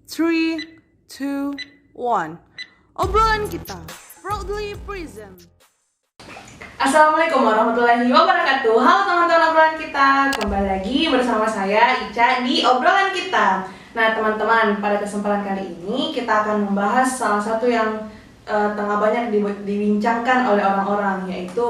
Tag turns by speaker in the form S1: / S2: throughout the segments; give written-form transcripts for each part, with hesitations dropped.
S1: 3, 2, 1. Obrolan kita Proudly Prism.
S2: Assalamualaikum warahmatullahi wabarakatuh. Halo teman-teman obrolan kita, kembali lagi bersama saya Ica di obrolan kita. Nah teman-teman, pada kesempatan kali ini kita akan membahas salah satu yang tengah banyak dibincangkan oleh orang-orang, yaitu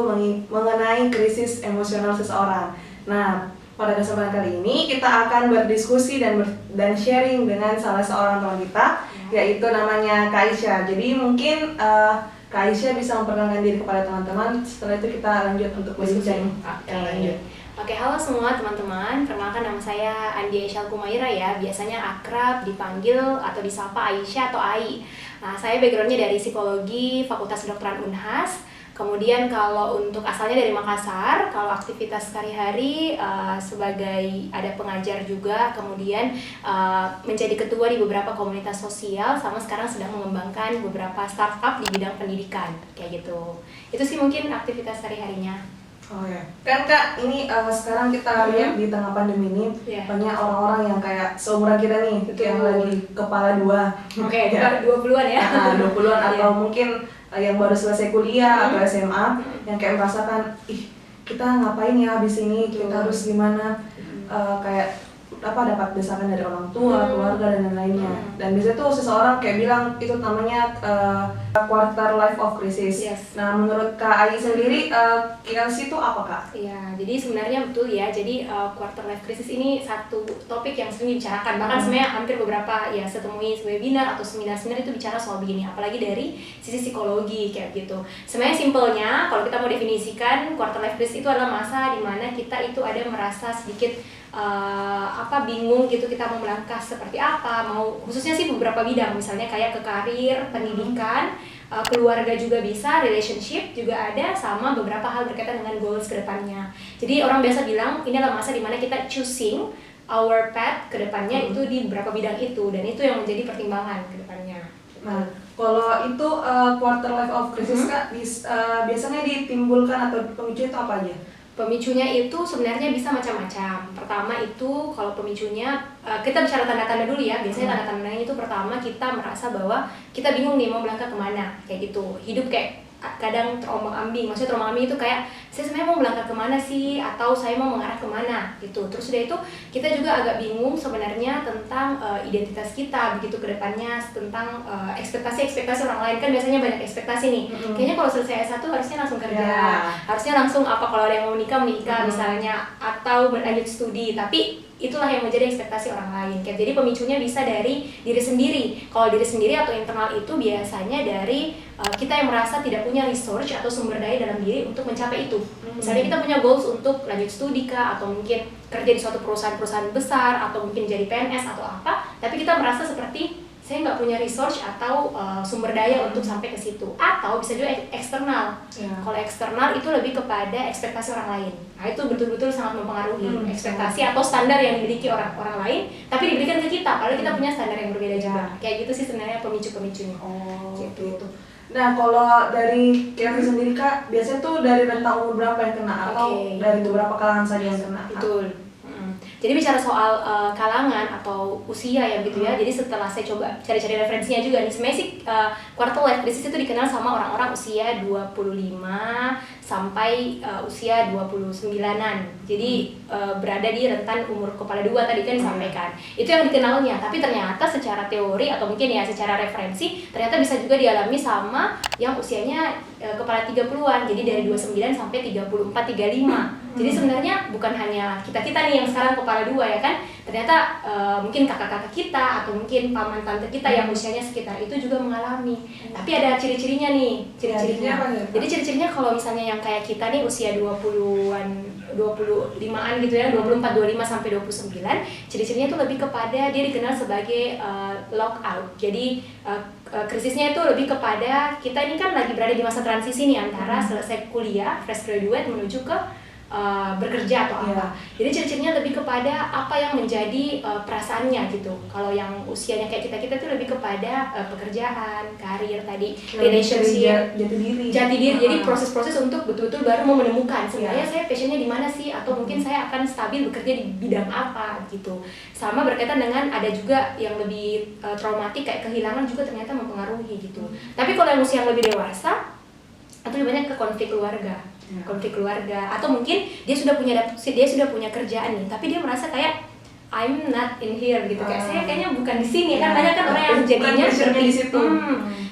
S2: mengenai krisis emosional seseorang. Nah pada kesempatan kali ini kita akan berdiskusi dan sharing dengan salah seorang teman kita, yaitu namanya Kak Aisyah. Jadi mungkin Kak Aisyah bisa memperkenalkan diri kepada teman-teman. Setelah itu kita lanjut untuk berbincang.
S3: Oke, halo semua teman-teman. Perkenalkan, nama saya Andi Aisyah Kumaira ya. Biasanya akrab dipanggil atau disapa Aisyah atau Ai. Nah, saya backgroundnya dari psikologi Fakultas Kedokteran Unhas. Kemudian kalau untuk asalnya dari Makassar, kalau aktivitas sehari-hari sebagai ada pengajar juga, kemudian menjadi ketua di beberapa komunitas sosial, sama sekarang sedang mengembangkan beberapa startup di bidang pendidikan, kayak gitu. Itu sih mungkin aktivitas sehari-harinya.
S2: Oh ya, kan Kak, ini sekarang kita lihat di tengah pandemi ini banyak orang-orang yang kayak seumuran kita nih, yang lagi kepala dua.
S3: Oke, 20-an ya.
S2: 20-an atau mungkin yang baru selesai kuliah atau SMA, yang kayak merasakan, kita ngapain ya habis ini, kita harus gimana, kayak dapat desakan dari orang tua, keluarga dan lain-lainnya. Dan biasanya tuh seseorang kayak bilang itu namanya quarter life of crisis.
S3: Yes.
S2: Nah menurut Kak Ai sendiri, KLC itu apa Kak?
S3: Iya, jadi sebenarnya betul ya. Jadi quarter life crisis ini satu topik yang sering dibicarakan. Bahkan sebenarnya hampir beberapa ya saya temui webinar atau seminar-seminar itu bicara soal begini. Apalagi dari sisi psikologi kayak gitu. Sebenarnya simpelnya kalau kita mau definisikan quarter life crisis itu adalah masa di mana kita itu ada merasa sedikit bingung gitu, kita mau melangkah seperti apa, mau khususnya sih beberapa bidang, misalnya kayak ke karir, pendidikan, keluarga juga bisa, relationship juga ada, sama beberapa hal berkaitan dengan goals ke depannya. Jadi orang biasa bilang ini adalah masa dimana kita choosing our path ke depannya itu di beberapa bidang itu, dan itu yang menjadi pertimbangan ke depannya.
S2: Nah, kalau itu quarter life of crisis Kak, biasanya ditimbulkan atau pemicu itu apa aja?
S3: Pemicunya itu sebenarnya bisa macam-macam. Pertama itu kalau pemicunya kita bicara tanda-tanda dulu ya. Biasanya tanda-tandanya itu pertama kita merasa bahwa kita bingung nih mau melangkah kemana, kayak gitu. Hidup kayak kadang terombang-ambing. Maksudnya terombang-ambing itu kayak saya sebenarnya mau melangkah kemana sih, atau saya mau mengarah kemana gitu. Terus udah itu kita juga agak bingung sebenarnya tentang identitas kita begitu ke depannya, tentang ekspektasi orang lain. Kan biasanya banyak ekspektasi nih. Kayaknya kalau selesai S1 harusnya langsung kerja. Harusnya langsung kalau ada yang mau menikah misalnya, atau berlanjut studi. Tapi itulah yang menjadi ekspektasi orang lain. Jadi pemicunya bisa dari diri sendiri. Kalau diri sendiri atau internal itu biasanya dari kita yang merasa tidak punya resource atau sumber daya dalam diri untuk mencapai itu. Misalnya kita punya goals untuk lanjut studi kah, atau mungkin kerja di suatu perusahaan besar, atau mungkin jadi PNS atau apa, tapi kita merasa seperti saya nggak punya resource atau sumber daya untuk sampai ke situ. Atau bisa juga eksternal. Kalau eksternal itu lebih kepada ekspektasi orang lain. Nah itu betul-betul sangat mempengaruhi ekspektasi atau standar yang dimiliki orang lain, tapi diberikan ke kita, padahal kita punya standar yang berbeda juga. Kayak gitu sih sebenarnya pemicu-pemicunya.
S2: Gitu. Nah kalau dari Kelly sendiri Kak, biasanya tuh dari rentang umur berapa yang kena, atau dari beberapa kalangan saja yang kena?
S3: Betul. Jadi bicara soal kalangan atau usia ya gitu ya. Jadi setelah saya coba cari-cari referensinya juga nih, sebenarnya sih quarter life crisis itu dikenal sama orang-orang usia 25 sampai usia 29-an. Jadi berada di rentan umur kepala dua tadi kan disampaikan. Itu yang dikenalnya, tapi ternyata secara teori atau mungkin ya secara referensi ternyata bisa juga dialami sama yang usianya kepala 30-an. Jadi dari 29 sampai 34 35. Jadi sebenarnya bukan hanya kita nih yang sekarang kepala dua ya kan, ternyata mungkin kakak-kakak kita atau mungkin paman tante kita yang usianya sekitar itu juga mengalami. Tapi ada ciri-cirinya nih, ciri-cirinya. Jadi ciri-cirinya kalau misalnya yang kayak kita nih usia 20-an, 25-an gitu ya, 24, 25 sampai 29, ciri-cirinya itu lebih kepada dia dikenal sebagai lockout. Jadi krisisnya itu lebih kepada kita ini kan lagi berada di masa transisi nih antara selesai kuliah, fresh graduate menuju ke bekerja atau
S2: Iya.
S3: apa. Jadi ciri-cirinya lebih kepada apa yang menjadi perasaannya gitu. Kalau yang usianya kayak kita tuh lebih kepada pekerjaan, karir tadi, relationship, jati diri. Jadi proses-proses untuk betul-betul baru mau menemukan sebenarnya saya passionnya di mana sih, atau mungkin saya akan stabil bekerja di bidang apa gitu. Sama berkaitan dengan ada juga yang lebih traumatik kayak kehilangan juga ternyata mempengaruhi gitu. Tapi kalau yang usia yang lebih dewasa atau lebih banyak ke konflik keluarga, atau mungkin dia sudah punya kerjaan nih, tapi dia merasa kayak I'm not in here gitu, kayak saya kayaknya bukan di sini. Kan banyak kan orang yang jadinya
S2: di situ.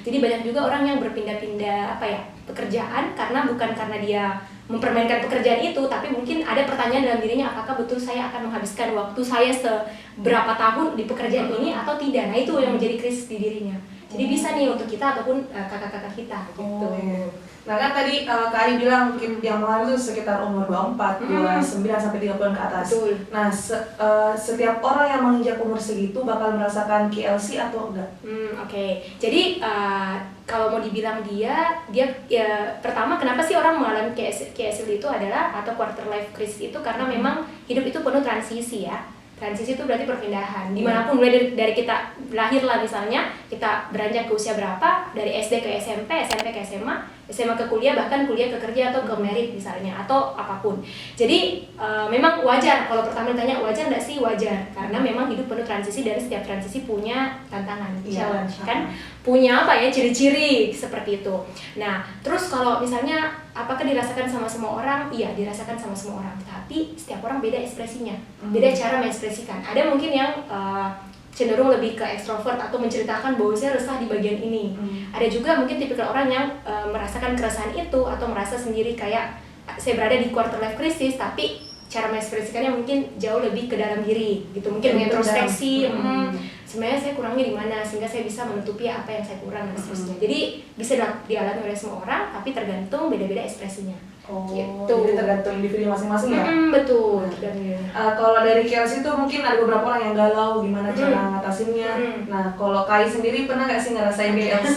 S3: Jadi banyak juga orang yang berpindah-pindah pekerjaan bukan karena dia mempermainkan pekerjaan itu, tapi mungkin ada pertanyaan dalam dirinya, apakah betul saya akan menghabiskan waktu saya seberapa tahun di pekerjaan ini atau tidak. Nah itu yang menjadi krisis di dirinya. Jadi bisa nih untuk kita ataupun kakak-kakak kita gitu.
S2: Nah kan tadi Kak Ari bilang mungkin yang mengalami itu sekitar umur 24, 29 sampai 30 ke atas.
S3: Betul.
S2: Nah setiap orang yang menginjak umur segitu bakal merasakan KLC atau enggak?
S3: Oke. Jadi kalau mau dibilang dia ya, pertama kenapa sih orang mengalami KSL itu adalah atau quarter life crisis itu karena memang hidup itu penuh transisi ya. Transisi itu berarti perpindahan. Dimanapun mulai dari kita lahir lah misalnya, kita beranjak ke usia berapa, dari SD ke SMP, SMP ke SMA, SMA ke kuliah, bahkan kuliah ke kerja atau ke merit misalnya, atau apapun. Jadi memang wajar, kalau pertama ditanya wajar nggak sih? Wajar, karena memang hidup penuh transisi dan setiap transisi punya tantangan, challenge, kan? Punya ciri-ciri seperti itu. Nah, terus kalau misalnya apakah dirasakan sama semua orang? Iya, dirasakan sama semua orang. Tapi setiap orang beda ekspresinya, beda cara mengekspresikan. Ada mungkin yang cenderung lebih ke ekstrovert atau menceritakan bahwa saya resah di bagian ini. Ada juga mungkin tipikal orang yang merasakan keresahan itu atau merasa sendiri kayak saya berada di quarter life crisis, tapi cara mengekspresikannya mungkin jauh lebih ke dalam diri gitu. Mungkin mengintrospeksi, sebenarnya saya kurangnya di mana sehingga saya bisa menutupi apa yang saya kurang dan seterusnya. Jadi bisa dialami oleh semua orang, tapi tergantung beda-beda ekspresinya. Gitu.
S2: Jadi tergantung individu masing-masing ya?
S3: Betul.
S2: Kalau dari KLC itu mungkin ada beberapa orang yang galau gimana cara ngatasinnya. Nah kalau Kai sendiri pernah nggak sih ngerasain KLC?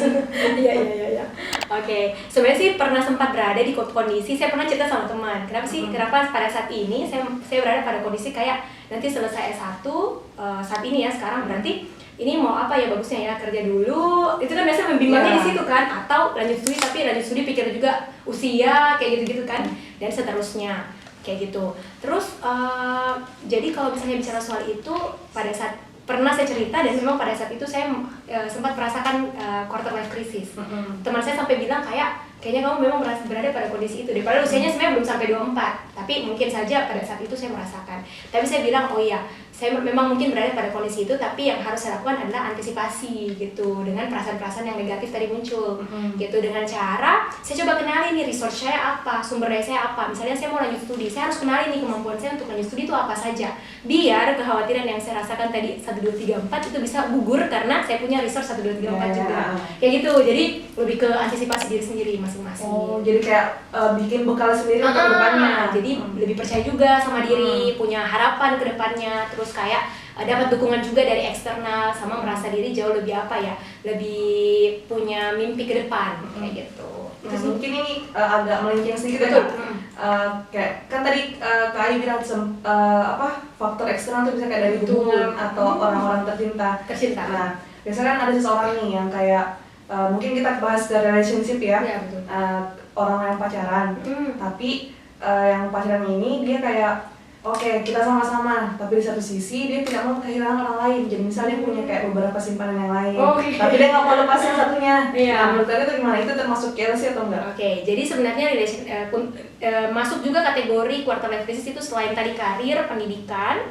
S3: Iya. Oke, sebenarnya sih pernah sempat berada di kondisi, saya pernah cerita sama teman. Kenapa pada saat ini saya berada pada kondisi kayak nanti selesai S1 saat ini ya sekarang berarti ini mau apa ya bagusnya ya, kerja dulu. Itu kan biasanya membimbangnya di situ kan, atau lanjut studi, tapi lanjut studi pikir juga usia kayak gitu-gitu kan, dan seterusnya kayak gitu. Terus jadi kalau misalnya bicara soal itu, pada saat pernah saya cerita dan memang pada saat itu saya sempat merasakan quarter life crisis. Teman saya sampai bilang kayaknya kamu memang berada pada kondisi itu deh. Padahal usianya sebenarnya belum sampai 24, tapi mungkin saja pada saat itu saya merasakan. Tapi saya bilang, oh iya, saya memang mungkin berada pada kondisi itu, tapi yang harus saya lakukan adalah antisipasi gitu, dengan perasaan-perasaan yang negatif tadi muncul gitu, dengan cara saya coba kenali nih resource saya apa, sumber daya saya apa. Misalnya saya mau lanjut studi, saya harus kenali nih kemampuan saya untuk lanjut studi itu apa saja, biar kekhawatiran yang saya rasakan tadi 1, 2, 3, 4 itu bisa gugur karena saya punya resource 1, 2, 3, 4 juga kayak gitu. Jadi lebih ke antisipasi diri sendiri masing-masing.
S2: Jadi kayak bikin bekal sendiri untuk kedepannya.
S3: Jadi lebih percaya juga sama diri, punya harapan ke depannya, terus kayak dapat dukungan juga dari eksternal, sama merasa diri jauh lebih lebih punya mimpi ke depan kayak gitu.
S2: Terus mungkin ini agak melenceng sedikit ya. Kayak kan tadi Kak Ayu bilang faktor eksternal itu bisa kayak dari hubungan atau orang-orang tercinta. Nah, biasanya kan ada seseorang nih yang kayak mungkin kita bahas dari relationship ya.
S3: Iya, betul.
S2: Orang yang pacaran, tapi yang pacaran ini dia kayak oke, kita sama-sama, tapi di satu sisi dia tidak mau kehilangan orang lain. Jadi misalnya dia punya kayak beberapa simpanan yang lain, tapi dia nggak mau lepas yang satunya. Nah, menurut kalian itu gimana? Itu termasuk KLC atau enggak?
S3: Oke, jadi sebenarnya masuk juga kategori quarter life crisis itu selain tadi karir, pendidikan,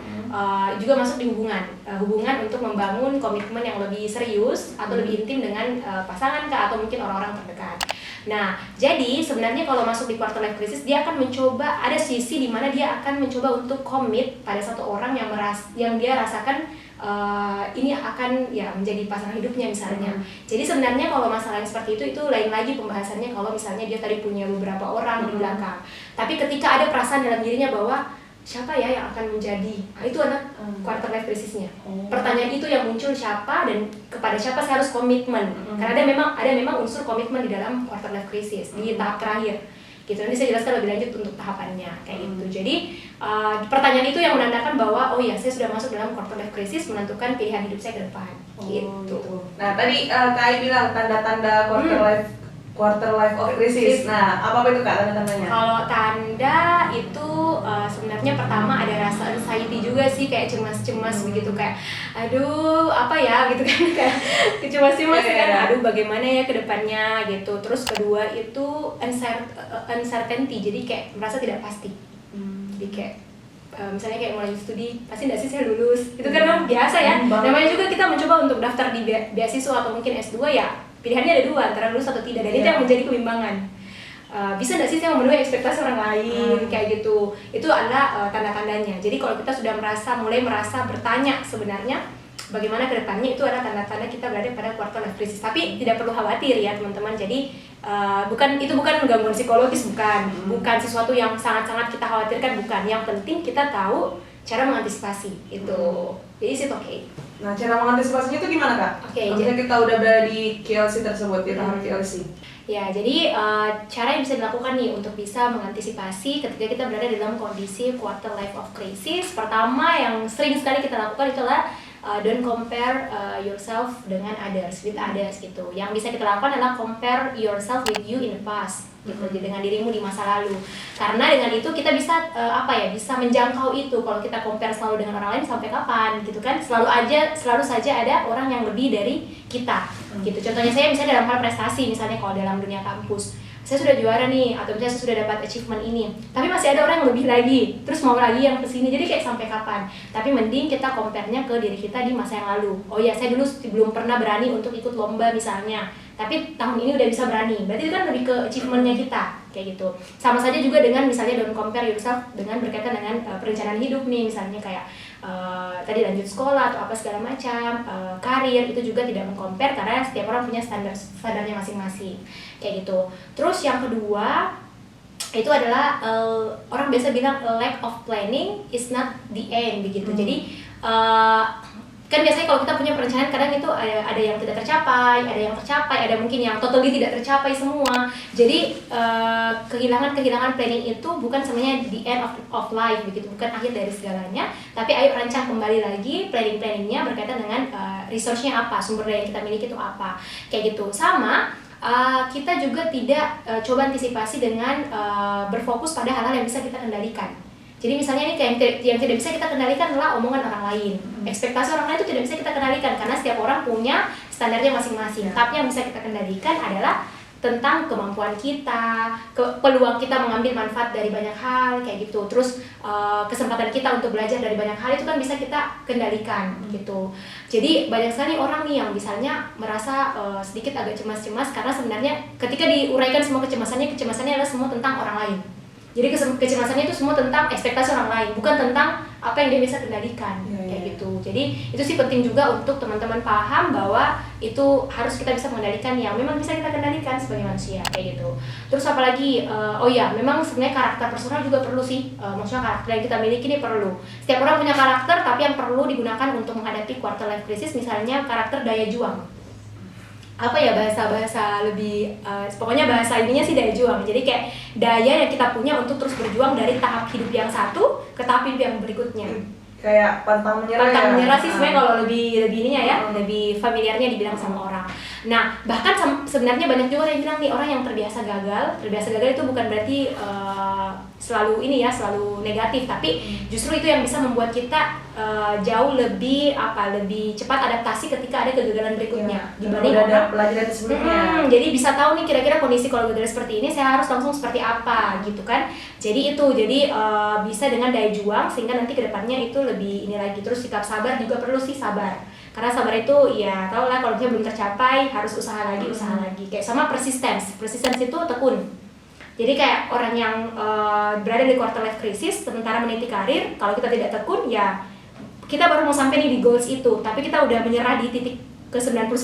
S3: juga masuk di hubungan. Hubungan untuk membangun komitmen yang lebih serius atau lebih intim dengan pasangan kah, atau mungkin orang-orang terdekat. Nah, jadi sebenarnya kalau masuk di quarter life crisis, dia akan mencoba, ada sisi di mana dia akan mencoba untuk komit pada satu orang yang dia rasakan ini akan ya menjadi pasangan hidupnya misalnya. Jadi sebenarnya kalau masalah yang seperti itu lain lagi pembahasannya kalau misalnya dia tadi punya beberapa orang di belakang. Tapi ketika ada perasaan dalam dirinya bahwa siapa ya yang akan menjadi, itu adalah quarter life crisisnya. Pertanyaan itu yang muncul, siapa dan kepada siapa saya harus komitmen. Karena ada memang unsur komitmen di dalam quarter life crisis di tahap terakhir gitu. Nanti saya jelaskan lebih lanjut untuk tahapannya kayak gitu. Jadi pertanyaan itu yang menandakan bahwa oh ya saya sudah masuk dalam quarter life crisis, menentukan pilihan hidup saya ke depan gitu.
S2: Nah tadi Kak Ai bilang tanda-tanda quarter life of crisis. Nah apa itu Kak tanda-tandanya?
S3: Kalau tanda itu sebenarnya pertama ada rasa anxiety juga sih, kayak cemas-cemas begitu, kayak aduh apa ya gitu kan, kayak cemas-cemas kan, aduh bagaimana ya ke depannya gitu. Terus kedua itu uncertainty, jadi kayak merasa tidak pasti. Jadi kayak misalnya kayak mulai studi, pasti nggak sih saya lulus, itu kan biasa ya. Namanya juga kita mencoba untuk daftar di beasiswa atau mungkin S2 ya, pilihannya ada dua, antara lulus atau tidak, dan itu yang menjadi kebimbangan. Bisa nggak sih saya memenuhi ekspektasi orang lain, kayak gitu. Itu adalah tanda-tandanya. Jadi kalau kita sudah mulai merasa bertanya sebenarnya bagaimana ke depannya, itu adalah tanda-tanda kita berada pada quarter life crisis. Tapi tidak perlu khawatir ya teman-teman. Jadi itu bukan gangguan psikologis, bukan sesuatu yang sangat-sangat kita khawatirkan, bukan. Yang penting kita tahu cara mengantisipasi itu. Jadi it's okay.
S2: Nah cara mengantisipasinya itu gimana Kak? Misalnya kita udah berada di KLC tersebut, di tahap KLC.
S3: Ya, jadi cara yang bisa dilakukan nih untuk bisa mengantisipasi ketika kita berada dalam kondisi quarter life of crisis. Pertama yang sering sekali kita lakukan itu adalah don't compare yourself dengan with others gitu. Yang bisa kita lakukan adalah compare yourself with you in the past gitu, dengan dirimu di masa lalu. Karena dengan itu kita bisa bisa menjangkau itu. Kalau kita compare selalu dengan orang lain, sampai kapan gitu kan? Selalu saja ada orang yang lebih dari kita gitu. Contohnya saya misalnya dalam hal prestasi, misalnya kalau dalam dunia kampus, saya sudah juara nih, atau misalnya saya sudah dapat achievement ini, tapi masih ada orang yang lebih lagi, terus mau lagi yang kesini, jadi kayak sampai kapan? Tapi mending kita compare-nya ke diri kita di masa yang lalu. Oh ya, saya dulu belum pernah berani untuk ikut lomba misalnya, tapi tahun ini udah bisa berani, berarti itu kan lebih ke achievement-nya kita, kayak gitu. Sama saja juga dengan misalnya don't compare yourself dengan berkaitan dengan perencanaan hidup nih, misalnya kayak tadi lanjut sekolah atau apa segala macam, karir, itu juga tidak meng-compare karena setiap orang punya standarnya masing-masing, kayak gitu. Terus yang kedua itu adalah orang biasa bilang lack of planning is not the end begitu. Jadi kan biasanya kalau kita punya perencanaan kadang itu ada yang tidak tercapai, ada yang tercapai, ada mungkin yang totally tidak tercapai semua. Jadi kehilangan planning itu bukan sebenarnya the end of life begitu, bukan akhir dari segalanya. Tapi ayo rancang kembali lagi planningnya berkaitan dengan resource-nya apa, sumber daya yang kita miliki itu apa, kayak gitu. Sama kita juga tidak coba antisipasi dengan berfokus pada hal-hal yang bisa kita kendalikan. Jadi misalnya ini kayak yang tidak bisa kita kendalikan adalah omongan orang lain. Ekspektasi orang lain itu tidak bisa kita kendalikan karena setiap orang punya standarnya masing-masing. Tapi yang bisa kita kendalikan adalah tentang kemampuan kita, peluang kita mengambil manfaat dari banyak hal kayak gitu. Terus kesempatan kita untuk belajar dari banyak hal itu kan bisa kita kendalikan gitu. Jadi banyak sekali orang nih yang misalnya merasa sedikit agak cemas-cemas karena sebenarnya ketika diuraikan semua kecemasannya adalah semua tentang orang lain. Jadi kecemasannya itu semua tentang ekspektasi orang lain, bukan tentang apa yang dia bisa kendalikan, kayak gitu. Jadi itu sih penting juga untuk teman-teman paham bahwa itu harus kita bisa mengendalikan yang memang bisa kita kendalikan sebagai manusia, kayak gitu. Terus apalagi, memang sebenarnya karakter personal juga perlu sih, maksudnya karakter yang kita miliki ini perlu. Setiap orang punya karakter, tapi yang perlu digunakan untuk menghadapi quarter life crisis, misalnya karakter daya juang. Apa ya bahasa lebih pokoknya bahasa ininya sih daya juang. Jadi kayak daya yang kita punya untuk terus berjuang dari tahap hidup yang satu ke tahap hidup yang berikutnya.
S2: Kayak pantang menyerah
S3: sih sebenarnya kalau lebih ininya ya, lebih familiarnya dibilang sama orang. Nah, bahkan sebenarnya banyak juga yang bilang nih, orang yang terbiasa gagal itu bukan berarti selalu negatif, tapi justru itu yang bisa membuat kita jauh lebih cepat adaptasi ketika ada kegagalan berikutnya dibanding orang
S2: pelajaran sebelumnya.
S3: Jadi bisa tahu nih kira-kira kondisi kalau gagal seperti ini saya harus langsung seperti apa gitu kan. Jadi bisa dengan daya juang sehingga nanti kedepannya itu lebih ini lagi. Terus sikap sabar juga perlu sih, sabar. Karena sabar itu ya tau lah kalau dia belum tercapai harus usaha lagi. Kayak sama persistence itu tekun. Jadi kayak orang yang berada di quarter life crisis sementara meniti karir, kalau kita tidak tekun ya kita baru mau sampai nih di goals itu, tapi kita udah menyerah di titik ke 99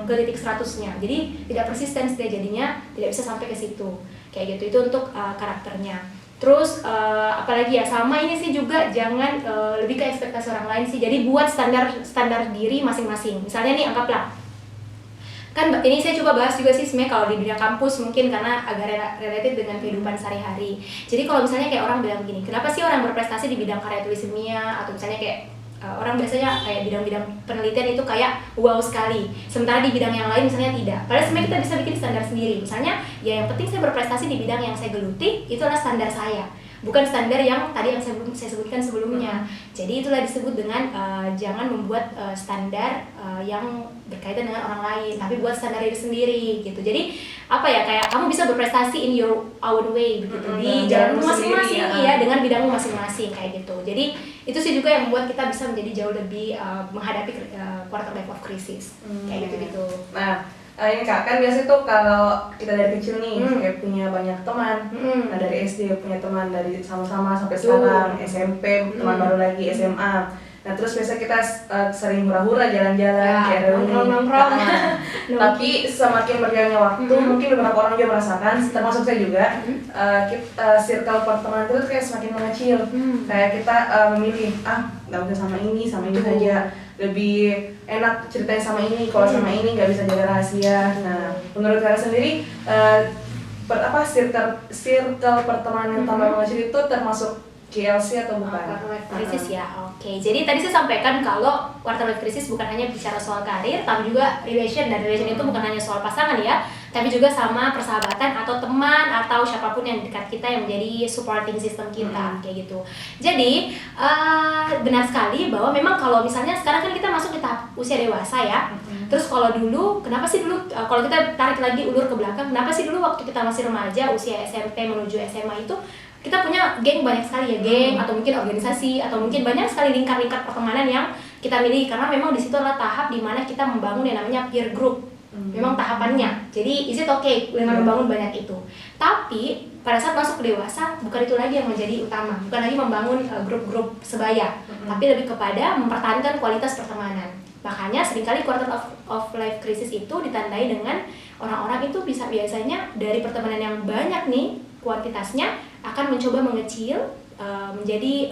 S3: ke titik 100-nya. Jadi tidak persisten dia jadinya tidak bisa sampai ke situ. Kayak gitu. Itu untuk karakternya. Terus apalagi ya, sama ini sih juga jangan lebih ke ekspektasi orang lain sih. Jadi buat standar diri masing-masing. Misalnya nih anggaplah kan ini saya coba bahas juga sih sebenarnya kalau di dunia kampus mungkin karena agak related dengan kehidupan sehari-hari. Jadi kalau misalnya kayak orang bilang gini, kenapa sih orang berprestasi di bidang karya tulis ilmiah atau misalnya kayak orang biasanya kayak bidang-bidang penelitian itu kayak wow sekali, sementara di bidang yang lain misalnya tidak. Padahal sebenarnya kita bisa bikin standar sendiri. Misalnya ya yang penting saya berprestasi di bidang yang saya geluti, itu adalah standar saya, bukan standar yang tadi yang saya sebutkan sebelumnya. Jadi itulah disebut dengan jangan membuat standar yang berkaitan dengan orang lain, tapi buat standar diri sendiri gitu. Jadi apa ya, kayak kamu bisa berprestasi in your own way begitu, di jalanmu masing-masing ya, dengan bidangmu masing-masing kayak gitu. Jadi itu sih juga yang membuat kita bisa menjadi jauh lebih menghadapi quarter life of crisis kayak gitu.
S2: Nah, ini Kak, kan biasa tuh kalau kita dari kecil nih kayak punya banyak teman. Nah, dari SD punya teman, dari sama-sama sampai sekarang, SMP teman baru lagi, SMA. Nah, terus biasa kita sering hura-hura jalan-jalan, kayak reuni. Tapi semakin berjalannya waktu, mungkin beberapa orang juga merasakan, termasuk saya juga, circle pertemanan itu kayak semakin mengecil. Kayak kita memilih, nggak usah sama ini saja. Lebih enak ceritanya sama ini, kalau sama ini nggak bisa jaga rahasia. Nah, menurut kalian sendiri, circle pertemanan yang tambah mengecil itu termasuk KLC atau bukan?
S3: Quarter life crisis ya, oke. Jadi tadi saya sampaikan kalau quarter life crisis bukan hanya bicara soal karir, tapi juga relation, dan relation itu bukan hanya soal pasangan ya, tapi juga sama persahabatan atau teman atau siapapun yang dekat kita yang menjadi supporting system kita kayak gitu. Jadi benar sekali bahwa memang kalau misalnya sekarang kan kita masuk di tahap usia dewasa ya. Terus kalau dulu, kenapa sih dulu kalau kita tarik lagi ulur ke belakang, kenapa sih dulu waktu kita masih remaja usia SMP menuju SMA itu kita punya geng banyak sekali ya, geng atau mungkin organisasi atau mungkin banyak sekali lingkar-lingkar pertemanan yang kita miliki, karena memang di situ adalah tahap di mana kita membangun yang namanya peer group. Memang tahapannya. Jadi is it okay dengan membangun banyak itu. Tapi pada saat masuk ke dewasa bukan itu lagi yang menjadi utama, bukan lagi membangun grup-grup sebaya, tapi lebih kepada mempertahankan kualitas pertemanan. Makanya seringkali quarter of life crisis itu ditandai dengan orang-orang itu biasanya dari pertemanan yang banyak nih kuantitasnya akan mencoba mengecil menjadi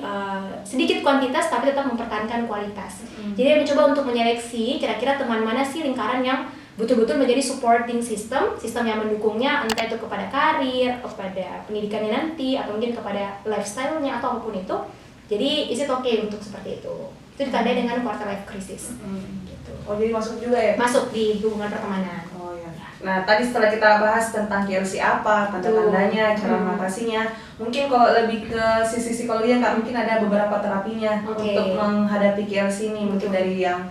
S3: sedikit kuantitas tapi tetap mempertahankan kualitas. Jadi mencoba untuk menyeleksi kira-kira teman mana sih lingkaran yang betul-betul menjadi supporting system yang mendukungnya, entah itu kepada karir, kepada pendidikannya nanti, atau mungkin kepada lifestyle-nya atau apapun itu. Jadi is it okay untuk seperti itu. Itu ditandai dengan quarter life crisis. Gitu.
S2: Oh, jadi masuk juga ya?
S3: Masuk di hubungan pertemanan.
S2: Oh ya. Nah, tadi setelah kita bahas tentang KLC apa, tanda-tandanya, cara mengatasinya, mungkin kalau lebih ke sisi psikologi Kak, mungkin ada beberapa terapinya untuk menghadapi KLC ini, mungkin dari yang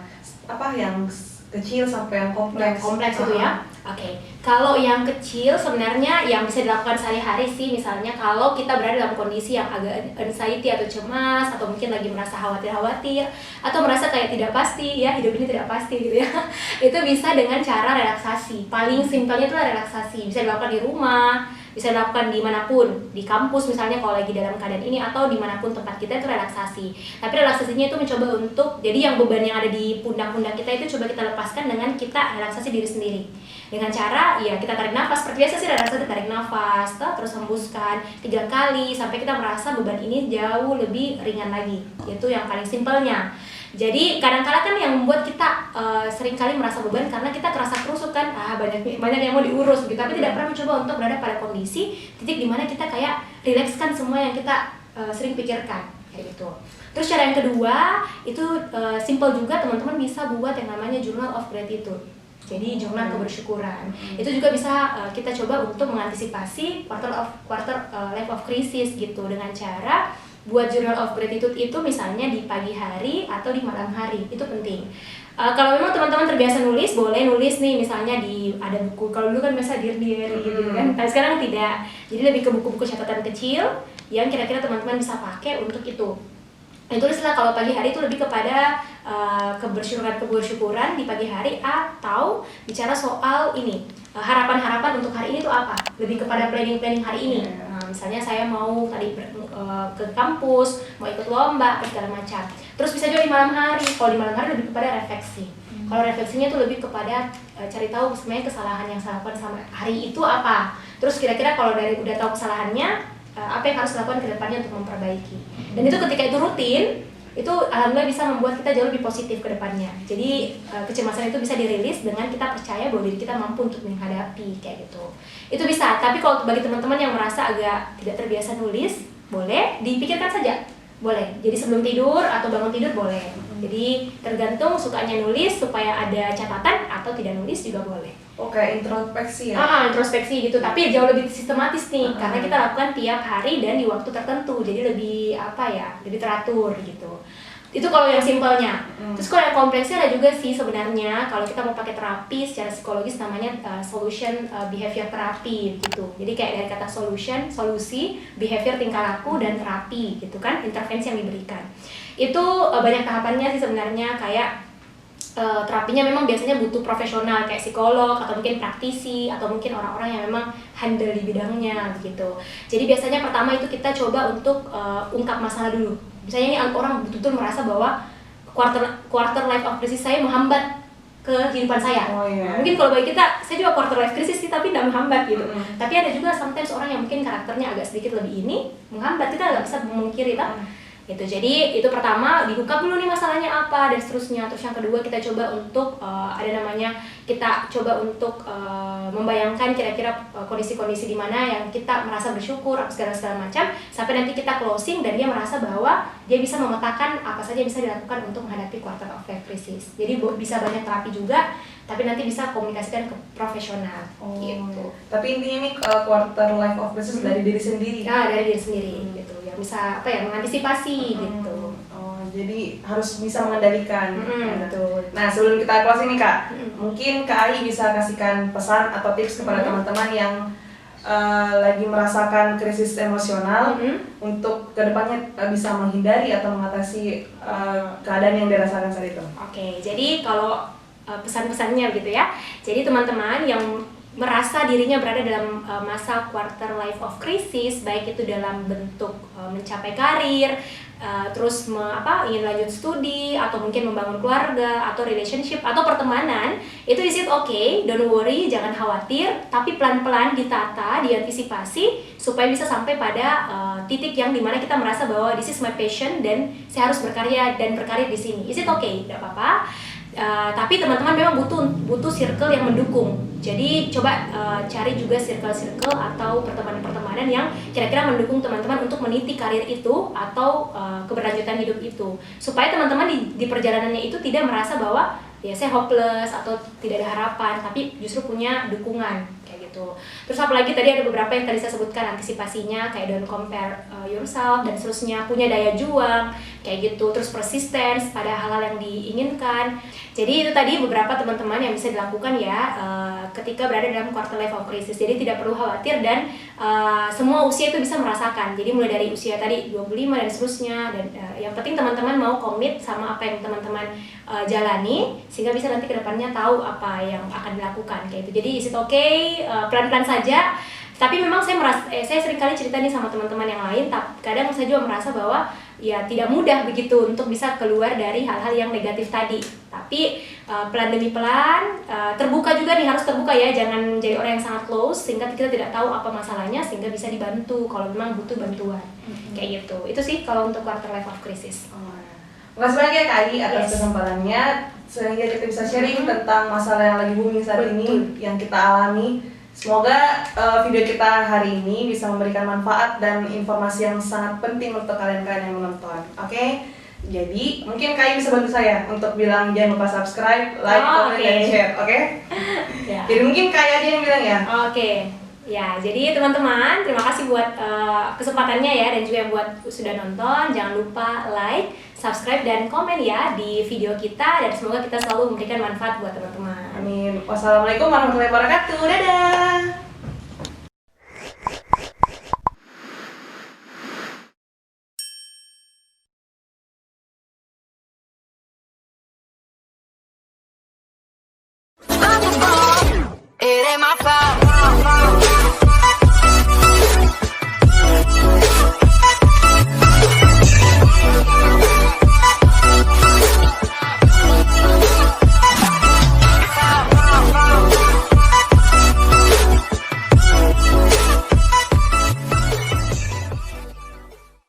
S2: kecil sampai yang kompleks.
S3: Itu ya. Oke. Kalau yang kecil sebenarnya yang bisa dilakukan sehari-hari sih, misalnya kalau kita berada dalam kondisi yang agak anxiety atau cemas atau mungkin lagi merasa khawatir atau merasa kayak tidak pasti ya, hidup ini tidak pasti gitu ya. Itu bisa dengan cara relaksasi. Paling simpelnya itu relaksasi. Bisa dilakukan di rumah, bisa dilakukan dimanapun, di kampus misalnya kalau lagi dalam keadaan ini, atau dimanapun tempat kita itu relaksasi. Tapi relaksasinya itu mencoba untuk, jadi yang beban yang ada di pundak-pundak kita itu coba kita lepaskan dengan kita relaksasi diri sendiri. Dengan cara ya kita tarik nafas, seperti biasa sih relaksasi, tarik nafas, terus hembuskan 3 kali sampai kita merasa beban ini jauh lebih ringan lagi. Itu yang paling simpelnya. Jadi kadang-kadang kan yang membuat kita seringkali merasa beban karena kita kerasa kerusuk kan, banyak yang mau diurus gitu, tapi tidak pernah mencoba untuk berada pada kondisi titik dimana kita kayak rilekskan semua yang kita sering pikirkan kayak gitu. Terus cara yang kedua itu simple juga, teman-teman bisa buat yang namanya journal of gratitude. Jadi jurnal kebersyukuran. Itu juga bisa kita coba untuk mengantisipasi quarter life of crisis gitu, dengan cara buat journal of gratitude itu misalnya di pagi hari atau di malam hari. Itu penting. Kalau memang teman-teman terbiasa nulis, boleh nulis nih misalnya ada buku. Kalau dulu kan biasa diary gitu kan. Tapi sekarang tidak. Jadi lebih ke buku-buku catatan kecil yang kira-kira teman-teman bisa pakai untuk itu. Tulislah kalau pagi hari itu lebih kepada kebersyukuran di pagi hari, atau bicara soal ini harapan-harapan untuk hari ini itu apa, lebih kepada planning hari ini. Nah, misalnya saya mau tadi ke kampus, mau ikut lomba segala macam. Terus bisa juga di malam hari. Kalau di malam hari lebih kepada refleksi. Kalau refleksinya itu lebih kepada cari tahu sebenarnya kesalahan yang saya lakukan sama hari itu apa. Terus kira-kira kalau udah tahu kesalahannya, apa yang harus dilakukan ke depannya untuk memperbaiki. Dan itu ketika itu rutin, Itu alhamdulillah bisa membuat kita jauh lebih positif ke depannya. Jadi kecemasan itu bisa dirilis dengan kita percaya bahwa diri kita mampu untuk menghadapi kayak gitu. Itu bisa, tapi kalau bagi teman-teman yang merasa agak tidak terbiasa nulis, boleh dipikirkan saja. Boleh. Jadi sebelum tidur atau bangun tidur boleh. Jadi tergantung sukanya nulis supaya ada catatan atau tidak nulis juga boleh.
S2: Oke, introspeksi ya.
S3: Introspeksi gitu, tapi jauh lebih sistematis nih karena kita lakukan tiap hari dan di waktu tertentu. Jadi lebih lebih teratur gitu. Itu kalau yang simpelnya. Terus kalau yang kompleksnya ada juga sih sebenarnya kalau kita mau pakai terapi secara psikologis namanya solution behavior therapy gitu. Jadi kayak dari kata solution, solusi, behavior tingkah laku dan terapi gitu kan, intervensi yang diberikan. Itu banyak tahapannya sih sebenarnya kayak terapinya memang biasanya butuh profesional kayak psikolog atau mungkin praktisi atau mungkin orang-orang yang memang handle di bidangnya gitu. Jadi biasanya pertama itu kita coba untuk ungkap masalah dulu. Misalnya ini orang betul-betul merasa bahwa quarter life of crisis saya menghambat kehidupan saya. Mungkin kalau bagi kita, saya juga quarter life crisis sih tapi tidak menghambat gitu. Tapi ada juga sometimes orang yang mungkin karakternya agak sedikit lebih ini menghambat, kita nggak bisa memungkiri lah. Gitu. Jadi itu pertama dibuka dulu nih masalahnya apa dan seterusnya. Terus yang kedua kita coba untuk kita coba untuk membayangkan kira-kira kondisi-kondisi di mana yang kita merasa bersyukur segala macam sampai nanti kita closing dan dia merasa bahwa dia bisa memetakan apa saja yang bisa dilakukan untuk menghadapi quarter of life crisis. Jadi bisa banyak terapi juga, tapi nanti bisa komunikasikan ke profesional gitu.
S2: Tapi intinya ini quarter life of crisis dari diri sendiri.
S3: Dari diri sendiri gitu. Yang bisa mengantisipasi gitu.
S2: Jadi harus bisa mengendalikan.
S3: Betul.
S2: Nah, sebelum kita closing nih Kak, mungkin Kak Ai bisa kasihkan pesan atau tips kepada teman-teman yang lagi merasakan krisis emosional untuk kedepannya bisa menghindari atau mengatasi keadaan yang dirasakan saat itu.
S3: Oke, jadi kalau pesan-pesannya gitu ya. Jadi teman-teman yang merasa dirinya berada dalam masa quarter life of crisis, baik itu dalam bentuk mencapai karir, terus ingin lanjut studi atau mungkin membangun keluarga atau relationship atau pertemanan, itu is it okay, don't worry, jangan khawatir, tapi pelan-pelan ditata, diantisipasi supaya bisa sampai pada titik yang dimana kita merasa bahwa this is my passion dan saya harus berkarya dan berkarir di sini. Is it okay? Tidak apa-apa. Tapi teman-teman memang butuh circle yang mendukung. Jadi coba cari juga circle-circle atau pertemanan-pertemanan yang kira-kira mendukung teman-teman untuk meniti karir itu atau keberlanjutan hidup itu, supaya teman-teman di perjalanannya itu tidak merasa bahwa ya saya hopeless atau tidak ada harapan, tapi justru punya dukungan kayak gitu. Terus apalagi tadi ada beberapa yang tadi saya sebutkan antisipasinya kayak don't compare yourself dan seterusnya, punya daya juang kayak gitu, terus persistence pada hal-hal yang diinginkan. Jadi itu tadi beberapa teman-teman yang bisa dilakukan ya ketika berada dalam quarter life of crisis. Jadi tidak perlu khawatir dan semua usia itu bisa merasakan. Jadi mulai dari usia tadi 25 dan seterusnya, dan yang penting teman-teman mau komit sama apa yang teman-teman jalani sehingga bisa nanti kedepannya tahu apa yang akan dilakukan kayak itu. Jadi is it okay, pelan-pelan saja. Tapi memang saya sering kali cerita nih sama teman-teman yang lain, kadang saya juga merasa bahwa ya tidak mudah begitu untuk bisa keluar dari hal-hal yang negatif tadi. Tapi pelan demi pelan, terbuka juga nih, harus terbuka ya, jangan jadi orang yang sangat close sehingga kita tidak tahu apa masalahnya sehingga bisa dibantu kalau memang butuh bantuan. Kayak gitu. Itu sih kalau untuk quarter life of crisis.
S2: Makasih banyak ya Kak Ai atas kesempatannya sehingga kita bisa sharing tentang masalah yang lagi booming saat ini yang kita alami. Semoga video kita hari ini bisa memberikan manfaat dan informasi yang sangat penting untuk kalian-kalian yang menonton. Oke? Jadi mungkin Kak Ai bisa bantu saya untuk bilang jangan lupa subscribe, like, comment, dan share. Oke?
S3: Ya.
S2: Jadi mungkin Kak Ai aja yang bilang ya.
S3: Oke. Ya, jadi teman-teman, terima kasih buat kesempatannya ya, dan juga buat sudah nonton. Jangan lupa like, subscribe, dan komen ya di video kita, dan semoga kita selalu memberikan manfaat buat teman-teman.
S2: Amin. Wassalamualaikum warahmatullahi wabarakatuh. Dadah.